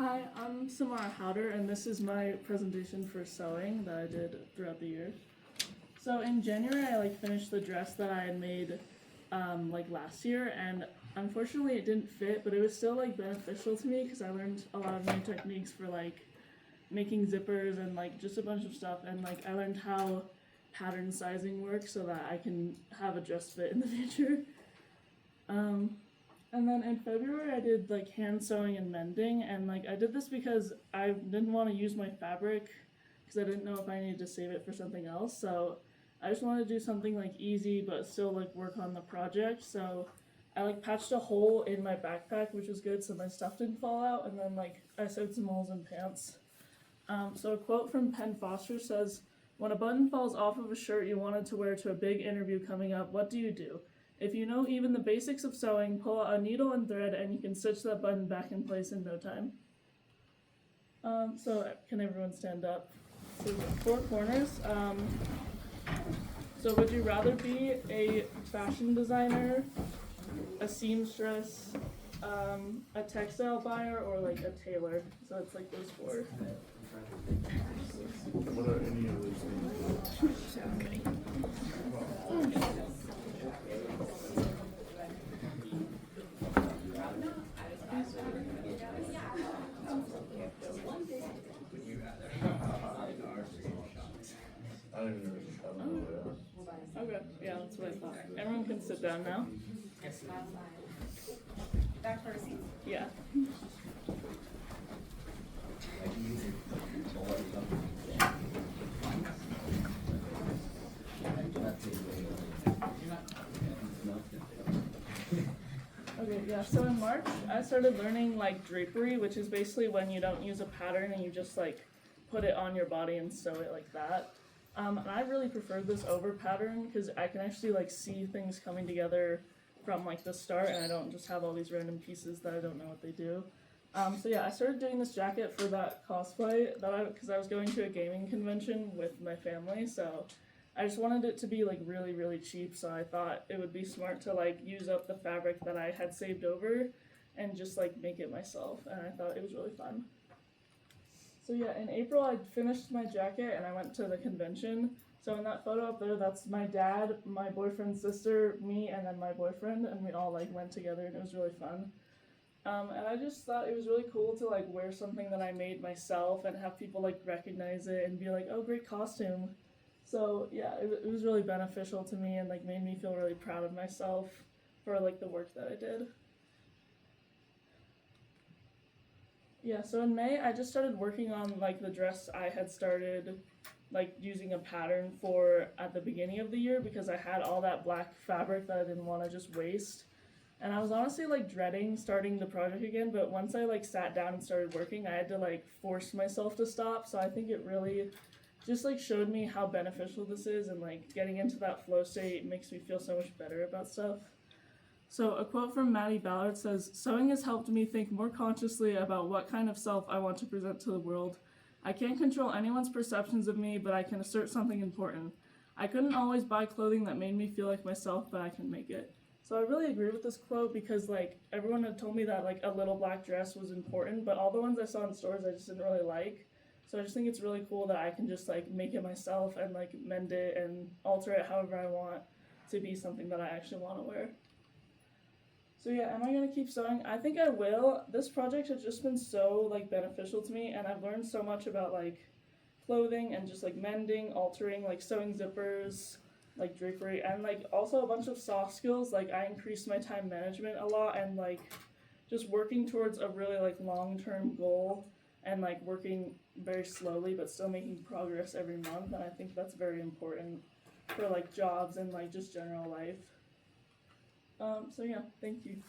Hi, I'm Samara Howder, and this is my presentation for sewing that I did throughout the year. So in January, I finished the dress that I had made last year, and unfortunately it didn't fit, but it was still beneficial to me because I learned a lot of new techniques for making zippers and just a bunch of stuff, and I learned how pattern sizing works so that I can have a dress fit in the future. And then in February I did hand sewing and mending, and I did this because I didn't want to use my fabric because I didn't know if I needed to save it for something else. So I just wanted to do something easy but still work on the project. So I patched a hole in my backpack, which was good so my stuff didn't fall out, and then I sewed some holes in pants. So a quote from Penn Foster says, "When a button falls off of a shirt you wanted to wear to a big interview coming up, what do? If you know even the basics of sewing, pull out a needle and thread and you can stitch that button back in place in no time." So can everyone stand up? So 4 corners. So would you rather be a fashion designer, a seamstress, a textile buyer, or a tailor? So it's those 4. What are any of those things? Okay. I don't even know what they are. Okay, yeah, that's what I thought. Everyone can sit down now. Back to our seats. Yeah. Okay, yeah, so in March, I started learning drapery, which is basically when you don't use a pattern and you just put it on your body and sew it like that. And I really preferred this over pattern because I can actually see things coming together from the start, and I don't just have all these random pieces that I don't know what they do. So yeah, I started doing this jacket for that cosplay because I was going to a gaming convention with my family, so I just wanted it to be really, really cheap, so I thought it would be smart to use up the fabric that I had saved over and just make it myself, and I thought it was really fun. So yeah, in April I finished my jacket and I went to the convention. So in that photo up there, that's my dad, my boyfriend's sister, me, and then my boyfriend, and we all went together, and it was really fun. And I just thought it was really cool to wear something that I made myself and have people recognize it and be oh, great costume. So yeah, it was really beneficial to me and made me feel really proud of myself for the work that I did. Yeah, so in May I just started working on the dress I had started using a pattern for at the beginning of the year because I had all that black fabric that I didn't want to just waste. And I was honestly dreading starting the project again, but once I sat down and started working, I had to force myself to stop. So I think it really just showed me how beneficial this is, and getting into that flow state makes me feel so much better about stuff. So a quote from Maddie Ballard says, "Sewing has helped me think more consciously about what kind of self I want to present to the world. I can't control anyone's perceptions of me, but I can assert something important. I couldn't always buy clothing that made me feel like myself, but I can make it." So I really agree with this quote because everyone had told me that a little black dress was important, but all the ones I saw in stores I just didn't really like. So I just think it's really cool that I can just make it myself and mend it and alter it however I want to be something that I actually want to wear. So yeah, am I going to keep sewing? I think I will. This project has just been so beneficial to me, and I've learned so much about clothing and just mending, altering, sewing zippers, drapery, and also a bunch of soft skills. I increased my time management a lot, and just working towards a really long-term goal and working very slowly but still making progress every month, and I think that's very important for jobs and just general life. So yeah, thank you.